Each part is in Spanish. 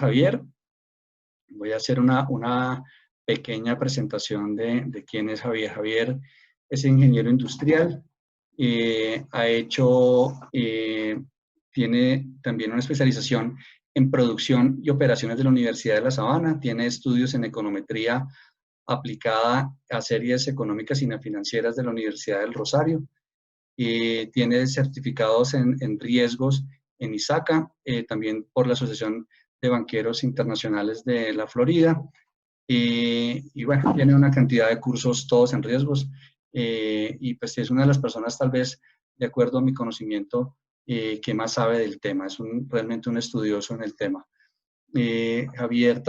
Javier. Voy a hacer una pequeña presentación de quién es Javier. Javier es ingeniero industrial, tiene también una especialización en producción y operaciones de la Universidad de La Sabana, tiene estudios en econometría aplicada a series económicas y financieras de la Universidad del Rosario, tiene certificados en riesgos en ISACA, también por la Asociación de Banqueros Internacionales de la Florida, y bueno, tiene una cantidad de cursos todos en riesgos, y pues es una de las personas tal vez, de acuerdo a mi conocimiento, que más sabe del tema, es realmente un estudioso en el tema. Javier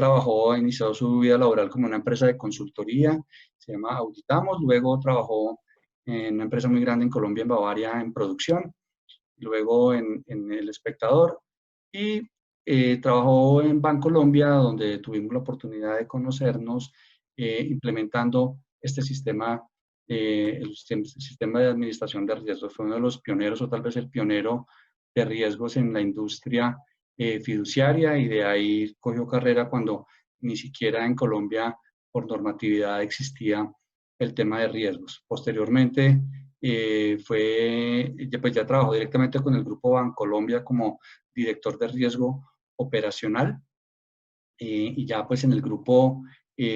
inició su vida laboral como una empresa de consultoría, se llama Auditamos, luego trabajó en una empresa muy grande en Colombia, en Bavaria, en producción, luego en El Espectador, y trabajó en Bancolombia, donde tuvimos la oportunidad de conocernos, implementando este sistema, el sistema de administración de riesgos. Fue uno de los pioneros, o tal vez el pionero de riesgos en la industria fiduciaria, y de ahí cogió carrera cuando ni siquiera en Colombia por normatividad existía el tema de riesgos. Posteriormente, ya trabajó directamente con el grupo Bancolombia como director de riesgo operacional, y ya pues en el grupo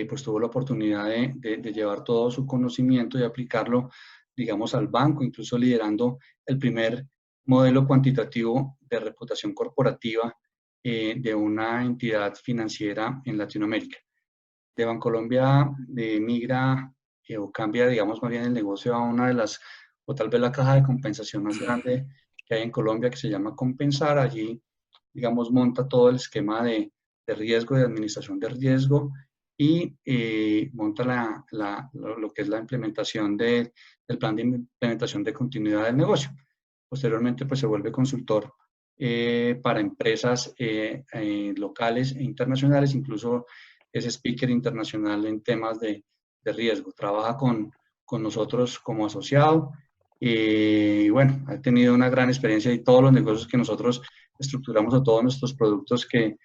pues tuvo la oportunidad de llevar todo su conocimiento y aplicarlo, digamos, al banco, incluso liderando el primer modelo cuantitativo de reputación corporativa de una entidad financiera en Latinoamérica. De Bancolombia migra o cambia, digamos, más bien el negocio a una de las, o tal vez la caja de compensación más grande que hay en Colombia, que se llama Compensar. Allí, digamos, monta todo el esquema de riesgo, de administración de riesgo, y monta lo que es la implementación del plan de implementación de continuidad del negocio. Posteriormente, pues se vuelve consultor para empresas locales e internacionales, incluso es speaker internacional en temas de riesgo. Trabaja con nosotros como asociado, y bueno, ha tenido una gran experiencia, y todos los negocios que nosotros estructuramos, o todos nuestros productos que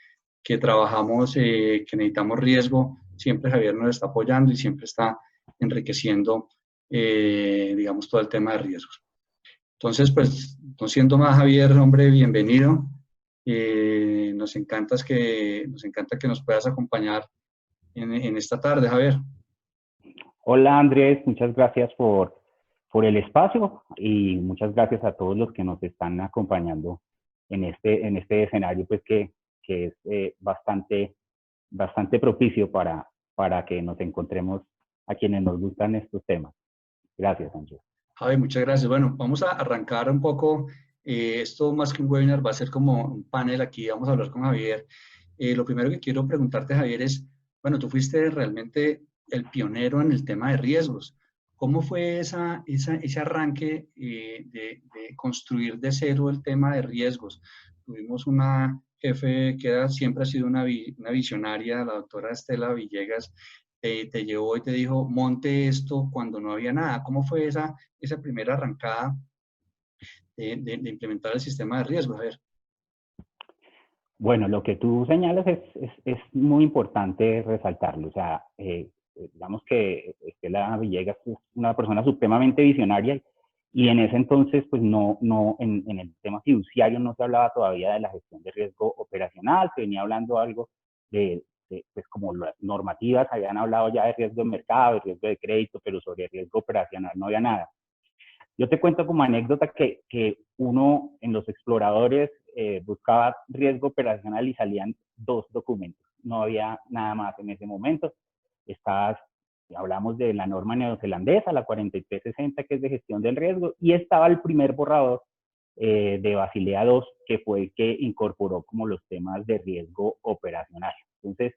trabajamos, que necesitamos riesgo, siempre Javier nos está apoyando y siempre está enriqueciendo, digamos, todo el tema de riesgos. Entonces, pues, no siendo más, Javier, hombre, bienvenido. Nos encanta que nos puedas acompañar en esta tarde, Javier. Hola, Andrés, muchas gracias por el espacio, y muchas gracias a todos los que nos están acompañando en este escenario, pues que es bastante propicio para que nos encontremos a quienes nos gustan estos temas. Gracias, Andrés. Javi, muchas gracias. Bueno, vamos a arrancar un poco. Esto más que un webinar va a ser como un panel aquí. Vamos a hablar con Javier. Lo primero que quiero preguntarte, Javier, es, bueno, tú fuiste realmente el pionero en el tema de riesgos. ¿Cómo fue ese arranque de construir de cero el tema de riesgos? Tuvimos una jefe que siempre ha sido una visionaria, la doctora Estela Villegas, te llevó y te dijo, monte esto cuando no había nada. ¿Cómo fue esa primera arrancada de implementar el sistema de riesgos? A ver. Bueno, lo que tú señalas es muy importante resaltarlo. O sea, digamos que Estela Villegas es una persona supremamente visionaria, y en ese entonces, pues en el tema fiduciario no se hablaba todavía de la gestión de riesgo operacional. Se venía hablando algo pues como las normativas habían hablado ya de riesgo de mercado, de riesgo de crédito, pero sobre riesgo operacional no había nada. Yo te cuento como anécdota que uno en los exploradores buscaba riesgo operacional y salían 2 documentos. No había nada más en ese momento. Hablamos de la norma neozelandesa, la 4360, que es de gestión del riesgo, y estaba el primer borrador de Basilea II, que fue el que incorporó como los temas de riesgo operacional. Entonces,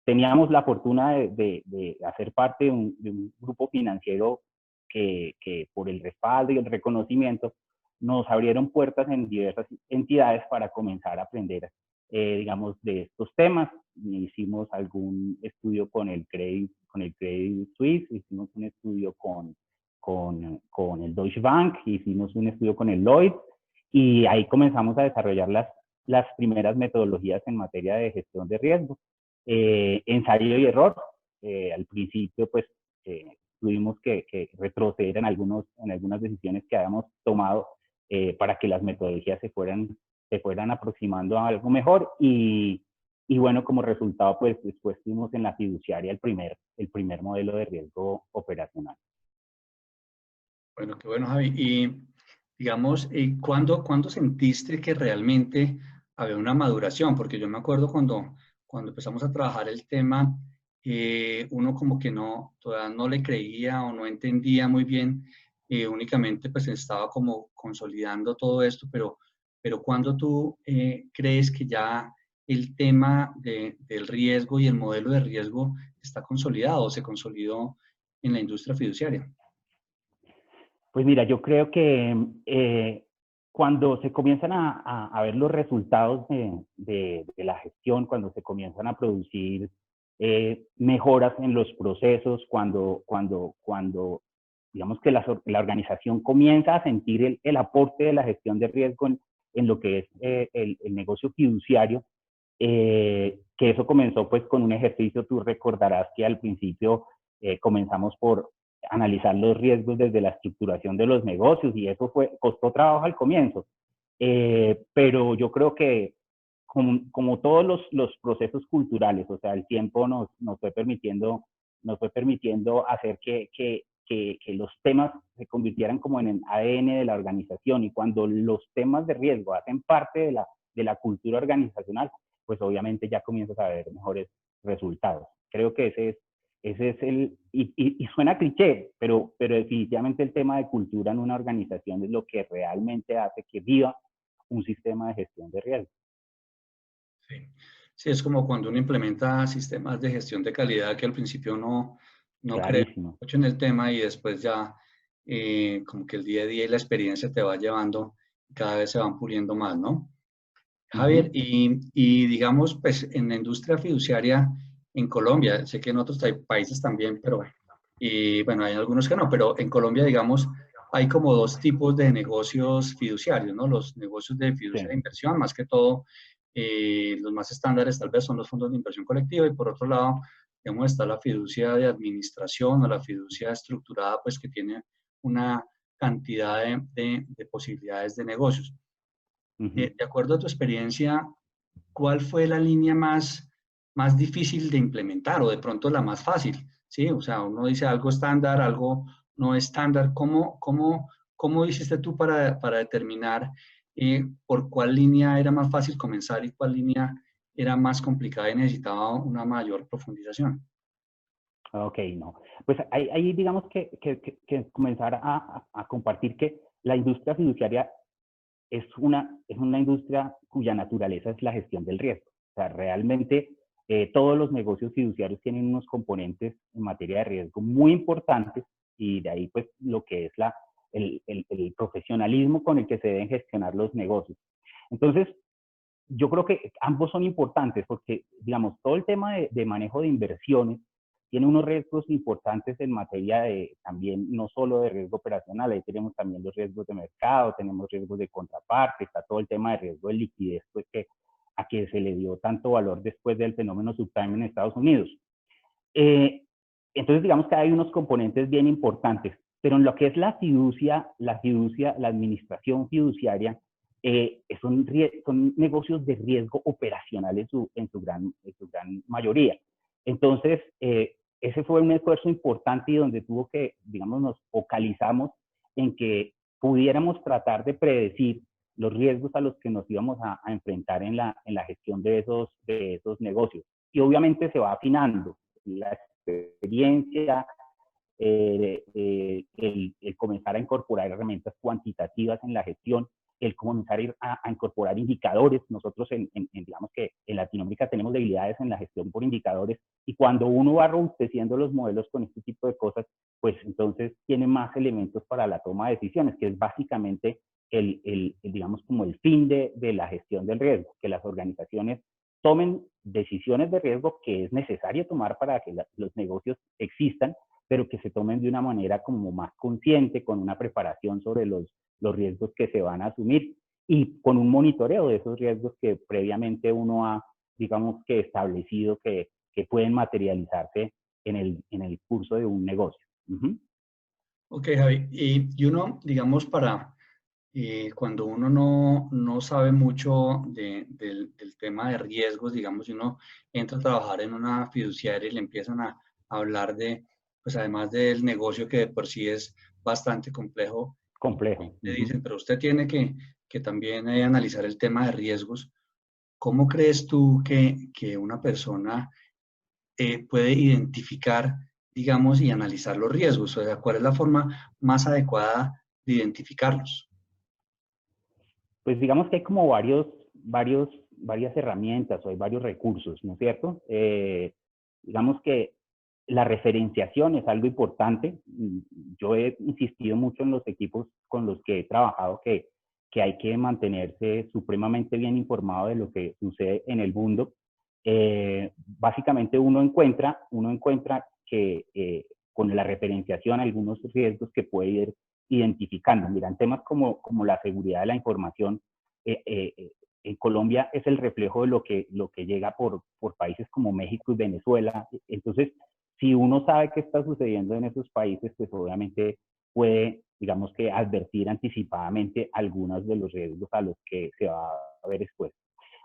teníamos la fortuna de hacer parte de un grupo financiero que por el respaldo y el reconocimiento nos abrieron puertas en diversas entidades para comenzar a aprender, digamos, de estos temas. Hicimos algún estudio con el Credit Suisse, hicimos un estudio con el Deutsche Bank, hicimos un estudio con el Lloyd, y ahí comenzamos a desarrollar las primeras metodologías en materia de gestión de riesgo. Ensayo y error. Al principio, pues, tuvimos que retroceder en algunas decisiones que habíamos tomado para que las metodologías se fueran aproximando a algo mejor y bueno, como resultado, pues después tuvimos en la fiduciaria el primer modelo de riesgo operacional. Bueno, qué bueno, Javi. Y digamos, ¿cuándo sentiste que realmente había una maduración? Porque yo me acuerdo cuando empezamos a trabajar el tema, uno como que todavía no le creía o no entendía muy bien, únicamente pues estaba como consolidando todo esto, pero ¿cuándo tú crees que ya el tema del riesgo y el modelo de riesgo está consolidado o se consolidó en la industria fiduciaria? Pues mira, yo creo que cuando se comienzan a ver los resultados de la gestión, cuando se comienzan a producir mejoras en los procesos, cuando digamos que la organización comienza a sentir el aporte de la gestión de riesgo en lo que es el negocio fiduciario, que eso comenzó pues con un ejercicio, tú recordarás que al principio comenzamos por analizar los riesgos desde la estructuración de los negocios y eso costó trabajo al comienzo. Pero yo creo que como todos los procesos culturales, o sea, el tiempo nos fue permitiendo hacer que los temas se convirtieran como en el ADN de la organización y cuando los temas de riesgo hacen parte de la cultura organizacional, pues obviamente ya comienzas a ver mejores resultados. Creo que ese es y suena cliché, pero definitivamente el tema de cultura en una organización es lo que realmente hace que viva un sistema de gestión de riesgo. Sí. Sí, es como cuando uno implementa sistemas de gestión de calidad que al principio no cree Clarísimo. mucho en el tema y después ya como que el día a día y la experiencia te va llevando, cada vez se van puliendo más, ¿no? Javier, y digamos, pues en la industria fiduciaria en Colombia, sé que en otros países también, pero bueno, y bueno, hay algunos que no, pero en Colombia, digamos, hay como dos tipos de negocios fiduciarios, ¿no? Los negocios de fiducia de Sí. inversión, más que todo, los más estándares tal vez son los fondos de inversión colectiva y por otro lado, digamos, está la fiducia de administración o la fiducia estructurada, pues que tiene una cantidad de posibilidades de negocios. De acuerdo a tu experiencia, ¿cuál fue la línea más difícil de implementar o de pronto la más fácil? ¿Sí? O sea, uno dice algo estándar, algo no estándar. ¿Cómo hiciste tú para determinar por cuál línea era más fácil comenzar y cuál línea era más complicada y necesitaba una mayor profundización? Ok, no. Pues ahí digamos que comenzar a compartir que la industria fiduciaria es una industria cuya naturaleza es la gestión del riesgo. O sea, realmente todos los negocios fiduciarios tienen unos componentes en materia de riesgo muy importantes y de ahí pues lo que es el profesionalismo con el que se deben gestionar los negocios. Entonces, yo creo que ambos son importantes porque, digamos, todo el tema de manejo de inversiones tiene unos riesgos importantes en materia de también, no solo de riesgo operacional, ahí tenemos también los riesgos de mercado, tenemos riesgos de contraparte, está todo el tema de riesgo de liquidez, pues que a que se le dio tanto valor después del fenómeno subprime en Estados Unidos. Eh, entonces, digamos que hay unos componentes bien importantes, pero en lo que es la fiducia, la administración fiduciaria, son negocios de riesgo operacional en su gran mayoría. Entonces, ese fue un esfuerzo importante y donde tuvo que, digamos, nos focalizamos en que pudiéramos tratar de predecir los riesgos a los que nos íbamos a enfrentar en la gestión de esos negocios. Y obviamente se va afinando la experiencia, el comenzar a incorporar herramientas cuantitativas en la gestión, el comenzar a incorporar indicadores. Nosotros, digamos que en Latinoamérica tenemos debilidades en la gestión por indicadores y cuando uno va robusteciendo los modelos con este tipo de cosas, pues entonces tiene más elementos para la toma de decisiones, que es básicamente digamos, como el fin de la gestión del riesgo, que las organizaciones tomen decisiones de riesgo que es necesario tomar para que los negocios existan, pero que se tomen de una manera como más consciente, con una preparación sobre los riesgos que se van a asumir y con un monitoreo de esos riesgos que previamente uno ha, digamos que establecido que pueden materializarse en el curso de un negocio. Ok, Javi. Y uno, digamos, cuando uno no sabe mucho del tema de riesgos, digamos, si uno entra a trabajar en una fiduciaria y le empiezan a hablar de, pues además del negocio que de por sí es bastante complejo, Complejo. le dicen, pero usted tiene que también analizar el tema de riesgos. ¿Cómo crees tú que una persona puede identificar, digamos, y analizar los riesgos? O sea, ¿cuál es la forma más adecuada de identificarlos? Pues digamos que hay como varias herramientas o hay varios recursos, ¿no es cierto? Digamos que la referenciación es algo importante. Yo he insistido mucho en los equipos con los que he trabajado que hay que mantenerse supremamente bien informado de lo que sucede en el mundo. Básicamente uno encuentra que con la referenciación algunos riesgos que puede ir identificando. Mira, en temas como la seguridad de la información, en Colombia es el reflejo de lo que llega por países como México y Venezuela. Entonces, si uno sabe qué está sucediendo en esos países, pues obviamente puede, digamos que, advertir anticipadamente algunos de los riesgos a los que se va a ver expuesto.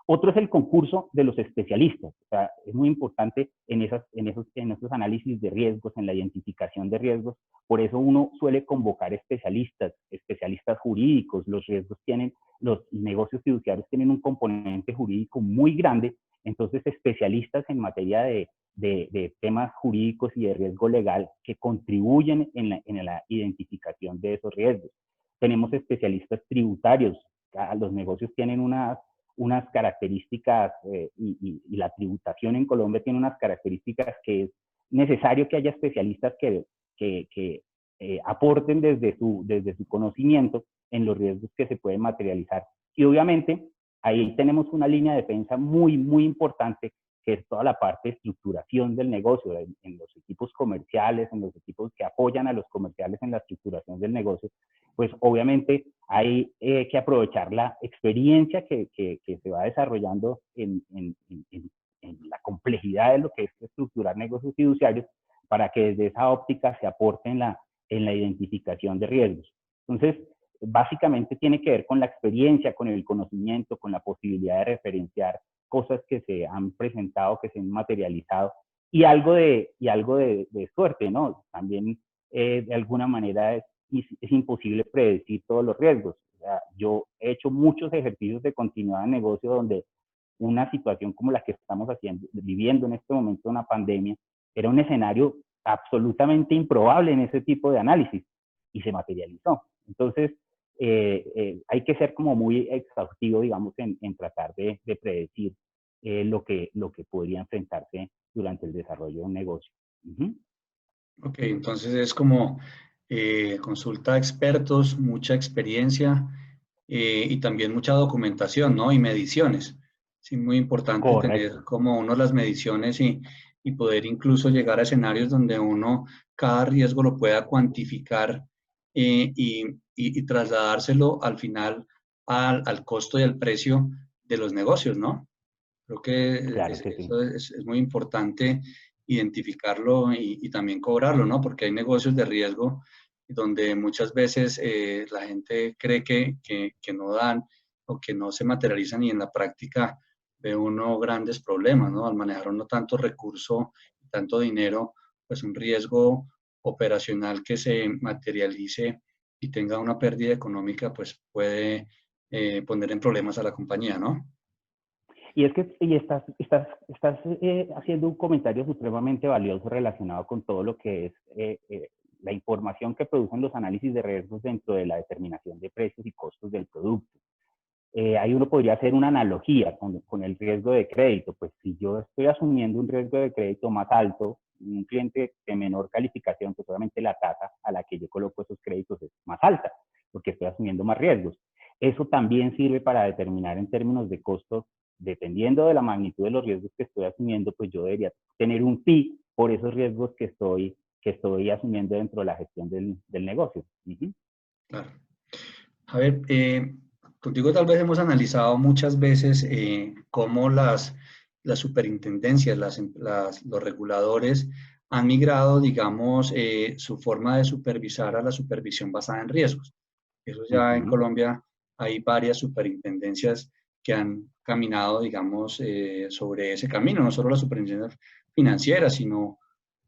Otro es el concurso de los especialistas. O sea, es muy importante en esos análisis de riesgos, en la identificación de riesgos. Por eso uno suele convocar especialistas, especialistas jurídicos. Los negocios fiduciarios tienen un componente jurídico muy grande. Entonces, especialistas en materia de temas jurídicos y de riesgo legal que contribuyen en la identificación de esos riesgos. Tenemos especialistas tributarios. Los negocios tienen unas características y la tributación en Colombia tiene unas características que es necesario que haya especialistas que aporten desde su conocimiento en los riesgos que se pueden materializar. Y obviamente ahí tenemos una línea de defensa muy, muy importante, que es toda la parte de estructuración del negocio, en los equipos comerciales, en los equipos que apoyan a los comerciales en la estructuración del negocio. Pues obviamente hay que aprovechar la experiencia que se va desarrollando en la complejidad de lo que es estructurar negocios fiduciarios para que desde esa óptica se aporte en la identificación de riesgos. Entonces, básicamente tiene que ver con la experiencia, con el conocimiento, con la posibilidad de referenciar cosas que se han presentado, que se han materializado, y algo de suerte, ¿no? También de alguna manera es imposible predecir todos los riesgos. O sea, yo he hecho muchos ejercicios de continuidad de negocio donde una situación como la que estamos viviendo en este momento, una pandemia, era un escenario absolutamente improbable en ese tipo de análisis y se materializó. Entonces, hay que ser como muy exhaustivo, digamos, en tratar de predecir lo que podría enfrentarse durante el desarrollo de un negocio. Ok, entonces es como consulta a expertos, mucha experiencia y también mucha documentación, ¿no? Y mediciones. Sí, muy importante tener Correcto. como uno las mediciones y poder incluso llegar a escenarios donde uno cada riesgo lo pueda cuantificar y trasladárselo al final al costo y al precio de los negocios, ¿no? Creo que Claro que sí. eso es muy importante identificarlo y también cobrarlo, ¿no? Porque hay negocios de riesgo donde muchas veces la gente cree que no dan o que no se materializan y en la práctica ve uno grandes problemas, ¿no? Al manejar uno tanto recurso, tanto dinero, pues un riesgo operacional que se materialice y tenga una pérdida económica, pues puede poner en problemas a la compañía, ¿no? Y es que estás haciendo un comentario supremamente valioso relacionado con todo lo que es la información que producen los análisis de riesgos dentro de la determinación de precios y costos del producto. Ahí uno podría hacer una analogía con el riesgo de crédito. Pues si yo estoy asumiendo un riesgo de crédito más alto, un cliente de menor calificación, pues obviamente la tasa a la que yo coloco esos créditos es más alta, porque estoy asumiendo más riesgos. Eso también sirve para determinar en términos de costos, dependiendo de la magnitud de los riesgos que estoy asumiendo, pues yo debería tener un fee por esos riesgos que estoy asumiendo dentro de la gestión del negocio. Claro. A ver, contigo tal vez hemos analizado muchas veces cómo las superintendencias, los reguladores han migrado, digamos, su forma de supervisar a la supervisión basada en riesgos. Eso ya en Ujú, Colombia hay varias superintendencias que han caminado, digamos, sobre ese camino, no solo la superintendencia financiera, sino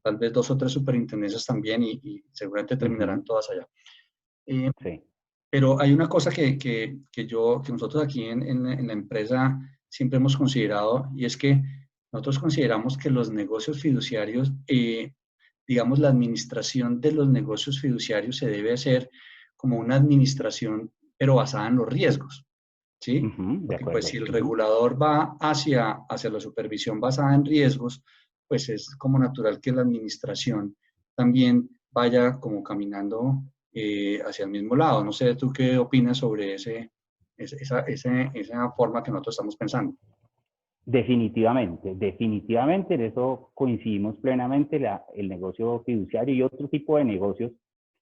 tal vez dos o tres superintendencias también y seguramente ujú, terminarán todas allá. Eh, sí. pero hay una cosa que nosotros aquí en la empresa siempre hemos considerado y es que nosotros consideramos que los negocios fiduciarios, digamos, la administración de los negocios fiduciarios se debe hacer como una administración, pero basada en los riesgos, ¿sí? Ujú, de Porque pues acuerdo. si el Ujú. regulador va hacia la supervisión basada en riesgos, pues es como natural que la administración también vaya como caminando hacia el mismo lado. No sé, ¿tú qué opinas sobre esa forma que nosotros estamos pensando? Definitivamente, definitivamente, en eso coincidimos plenamente, el negocio fiduciario y otro tipo de negocios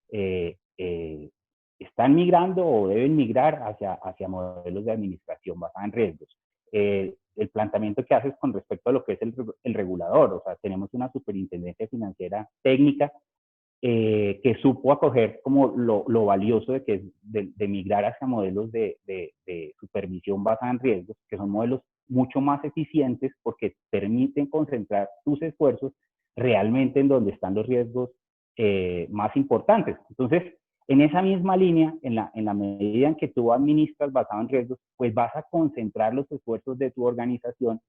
eh, eh, están migrando o deben migrar hacia modelos de administración basada en riesgos. El planteamiento que haces con respecto a lo que es el regulador, o sea, tenemos una superintendencia financiera técnica que supo acoger como lo valioso de, que, de migrar hacia modelos de supervisión basada en riesgos, que son modelos mucho más eficientes porque permiten concentrar tus esfuerzos realmente en donde están los riesgos más importantes. Entonces, en esa misma línea, en la medida en que tú administras basado en riesgos, pues vas a concentrar los esfuerzos de tu organización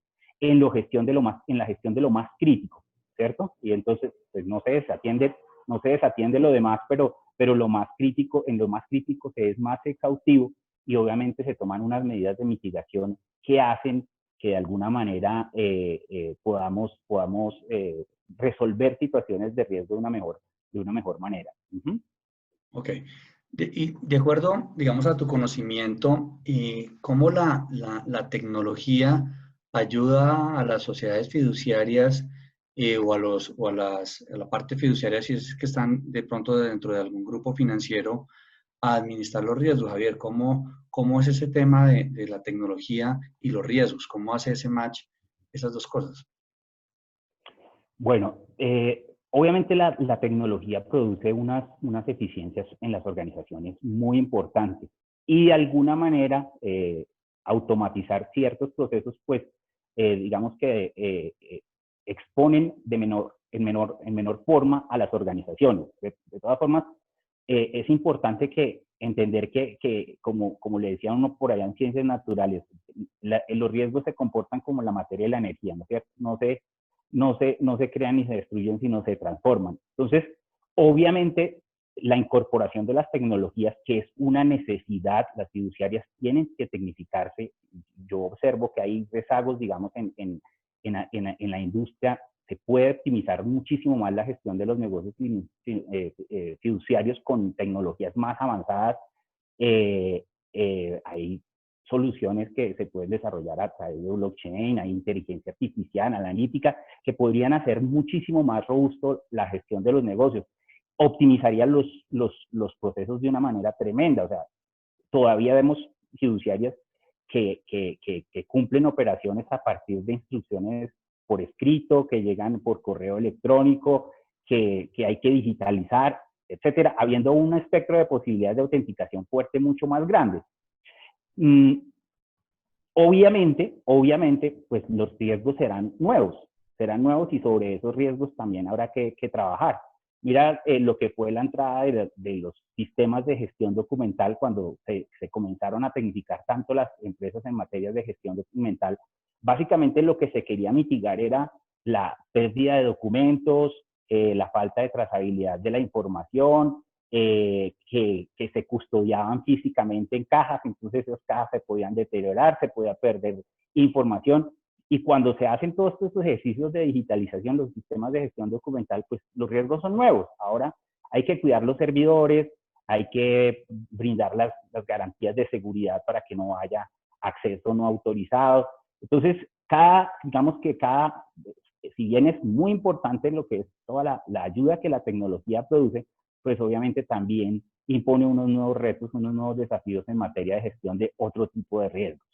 en, en la gestión de lo más crítico, ¿cierto? Y entonces, pues no se desatiende lo demás, pero lo más crítico, en lo más crítico se es más exhaustivo y obviamente se toman unas medidas de mitigación que hacen que de alguna manera podamos resolver situaciones de riesgo de una mejor manera. Uh-huh. Ok. Y de acuerdo, digamos, a tu conocimiento, ¿cómo la tecnología ayuda a las sociedades fiduciarias a la parte fiduciaria, si es que están de pronto dentro de algún grupo financiero, a administrar los riesgos? Javier, ¿cómo es ese tema de la tecnología y los riesgos? ¿Cómo hace ese match esas dos cosas? Bueno, obviamente la tecnología produce unas eficiencias en las organizaciones muy importantes y de alguna manera automatizar ciertos procesos, pues digamos que exponen en menor forma a las organizaciones. De todas formas, es importante que entender que como le decía uno por allá en ciencias naturales, los riesgos se comportan como la materia y la energía, ¿no es cierto? No se crean ni se destruyen, sino se transforman. Entonces, obviamente, la incorporación de las tecnologías, que es una necesidad, las fiduciarias tienen que tecnificarse. Yo observo que hay rezagos, digamos, en la industria. Se puede optimizar muchísimo más la gestión de los negocios fiduciarios con tecnologías más avanzadas. Hay soluciones que se pueden desarrollar a través de blockchain, hay inteligencia artificial, analítica, que podrían hacer muchísimo más robusto la gestión de los negocios. Optimizaría los procesos de una manera tremenda. O sea, todavía vemos fiduciarias que cumplen operaciones a partir de instrucciones por escrito, que llegan por correo electrónico, que hay que digitalizar, etcétera, habiendo un espectro de posibilidades de autenticación fuerte mucho más grande. Mm, obviamente, pues los riesgos serán nuevos y sobre esos riesgos también habrá que trabajar. Mira lo que fue la entrada de los sistemas de gestión documental cuando se comenzaron a tecnificar tanto las empresas en materia de gestión documental. Básicamente lo que se quería mitigar era la pérdida de documentos, la falta de trazabilidad de la información, que se custodiaban físicamente en cajas, entonces esas cajas se podían deteriorar, se podía perder información. Y cuando se hacen todos estos ejercicios de digitalización, los sistemas de gestión documental, pues los riesgos son nuevos. Ahora hay que cuidar los servidores, hay que brindar las garantías de seguridad para que no haya acceso no autorizado. Entonces, digamos que si bien es muy importante lo que es toda la ayuda que la tecnología produce, pues obviamente también impone unos nuevos retos, unos nuevos desafíos en materia de gestión de otro tipo de riesgos.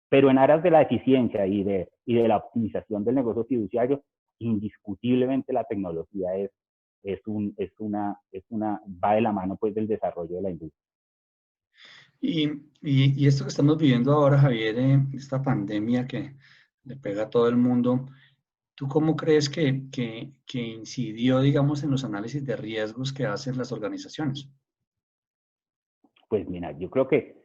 Pero en aras de la eficiencia y de la optimización del negocio fiduciario, indiscutiblemente la tecnología va de la mano pues del desarrollo de la industria. Y esto que estamos viviendo ahora, Javier, esta pandemia que le pega a todo el mundo, ¿tú cómo crees que incidió, digamos, en los análisis de riesgos que hacen las organizaciones? Pues mira, yo creo que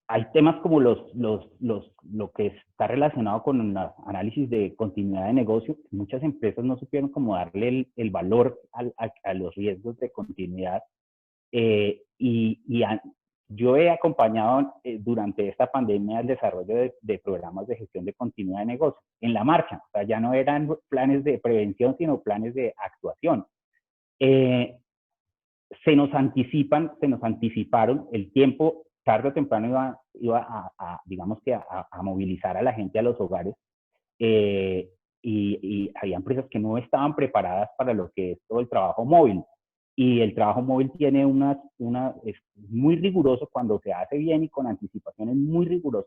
hay temas como lo que está relacionado con un análisis de continuidad de negocio. Muchas empresas no supieron cómo darle el valor a los riesgos de continuidad. Yo he acompañado durante esta pandemia el desarrollo de programas de gestión de continuidad de negocio en la marcha. O sea, ya no eran planes de prevención, sino planes de actuación. Se nos anticiparon el tiempo, tarde o temprano iba digamos que a movilizar a la gente a los hogares, y había empresas que no estaban preparadas para lo que es todo el trabajo móvil. Y el trabajo móvil tiene es muy riguroso cuando se hace bien y con anticipación, es muy riguroso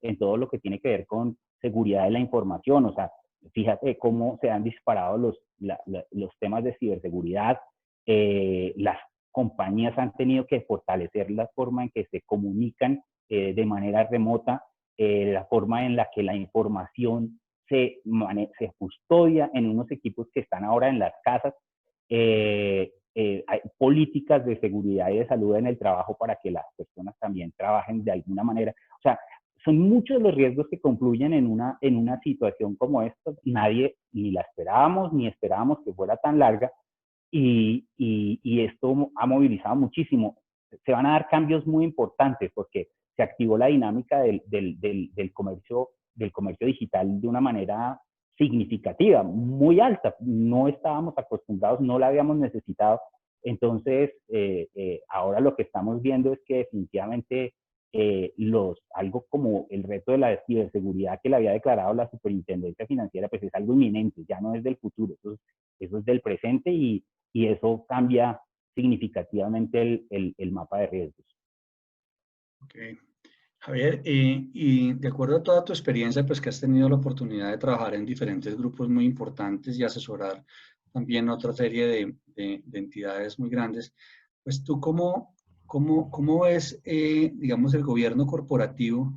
en todo lo que tiene que ver con seguridad de la información. O sea, fíjate cómo se han disparado los temas de ciberseguridad. Las compañías han tenido que fortalecer la forma en que se comunican de manera remota, la forma en la que la información se custodia en unos equipos que están ahora en las casas. Hay políticas de seguridad y de salud en el trabajo para que las personas también trabajen de alguna manera. O sea, son muchos los riesgos que confluyen en una situación como esta. Nadie ni la esperábamos, ni esperábamos que fuera tan larga, y esto ha movilizado muchísimo. Se van a dar cambios muy importantes porque se activó la dinámica del comercio digital de una manera significativa, muy alta. No estábamos acostumbrados, no la habíamos necesitado. Entonces, ahora lo que estamos viendo es que definitivamente algo como el reto de la ciberseguridad que le había declarado la Superintendencia Financiera, pues es algo inminente, ya no es del futuro, eso es del presente, y eso cambia significativamente el mapa de riesgos. Ok. Javier, y de acuerdo a toda tu experiencia, pues que has tenido la oportunidad de trabajar en diferentes grupos muy importantes y asesorar también otra serie de entidades muy grandes, pues tú cómo ves, digamos, el gobierno corporativo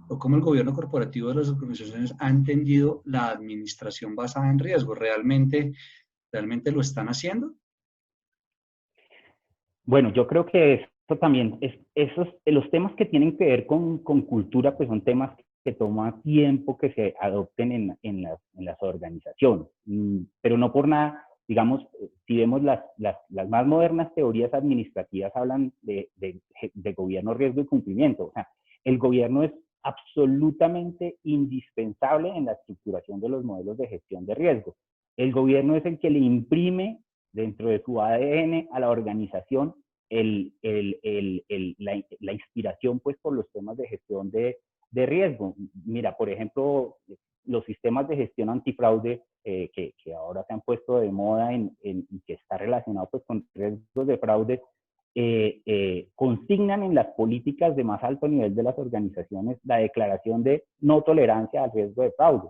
o cómo el gobierno corporativo de las organizaciones ha entendido la administración basada en riesgo? ¿Realmente lo están haciendo? Bueno, yo creo que esto también, los temas que tienen que ver con cultura, pues son temas que toma tiempo que se adopten en las organizaciones. Pero no por nada, digamos, si vemos las más modernas teorías administrativas hablan de gobierno, riesgo y cumplimiento. O sea, el gobierno es absolutamente indispensable en la estructuración de los modelos de gestión de riesgo. El gobierno es el que le imprime dentro de su ADN a la organización la inspiración pues por los temas de gestión de riesgo. Mira, por ejemplo, los sistemas de gestión antifraude que ahora se han puesto de moda y que está relacionado pues con riesgos de fraude, consignan en las políticas de más alto nivel de las organizaciones la declaración de no tolerancia al riesgo de fraude.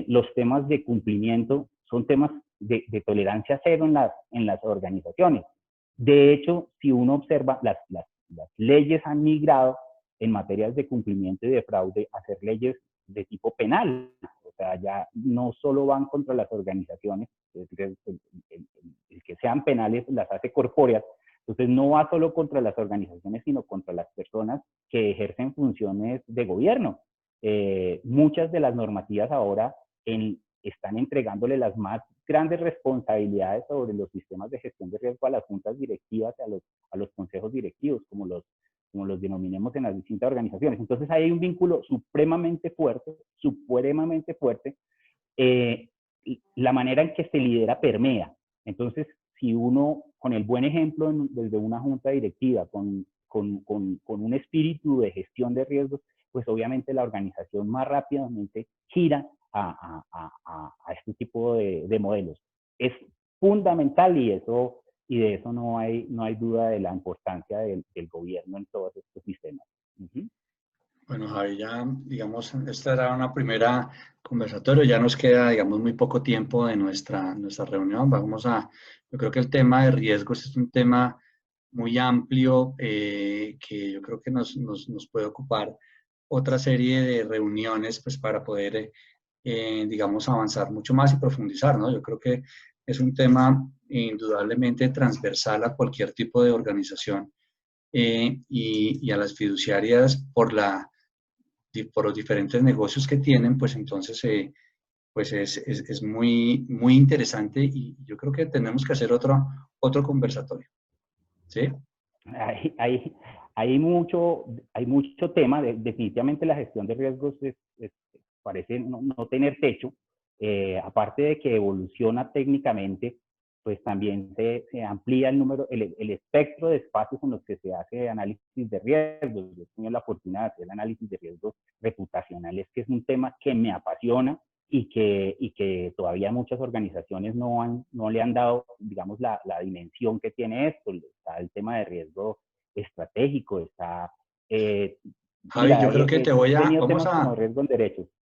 Los temas de cumplimiento son temas de tolerancia cero en las organizaciones. De hecho, si uno observa, las leyes han migrado en materias de cumplimiento y de fraude a ser leyes de tipo penal. O sea, ya no solo van contra las organizaciones, el que sean penales las hace corpóreas. Entonces, no va solo contra las organizaciones, sino contra las personas que ejercen funciones de gobierno. Muchas de las normativas ahora están entregándole las más grandes responsabilidades sobre los sistemas de gestión de riesgo a las juntas directivas, a los consejos directivos, como los denominemos en las distintas organizaciones. Entonces hay un vínculo supremamente fuerte. La manera en que se lidera permea. Entonces, si uno, con el buen ejemplo desde una junta directiva, con un espíritu de gestión de riesgos, pues obviamente la organización más rápidamente gira a este tipo de modelos. Es fundamental, y eso y de eso no hay duda de la importancia del gobierno en todos estos sistemas. Bueno, Javi, ya, digamos, esta era una primera conversatorio, ya nos queda, digamos, muy poco tiempo de nuestra reunión. Yo creo que el tema de riesgos es un tema muy amplio que yo creo que nos puede ocupar otra serie de reuniones, pues, para poder, digamos, avanzar mucho más y profundizar, ¿no? Yo creo que es un tema indudablemente transversal a cualquier tipo de organización y a las fiduciarias por los diferentes negocios que tienen, pues entonces pues es muy, muy interesante y yo creo que tenemos que hacer otro conversatorio. ¿Sí? Hay mucho tema. Definitivamente la gestión de riesgos parece no tener techo. Aparte de que evoluciona técnicamente, pues también se amplía el espectro de espacios en los que se hace análisis de riesgos. Yo he tenido la fortuna de hacer análisis de riesgos reputacionales, que es un tema que me apasiona y que todavía muchas organizaciones no le han dado, digamos, la dimensión que tiene esto. Está el tema de riesgo estratégico, está... Javi, yo creo que he tenido temas como riesgo en derechos.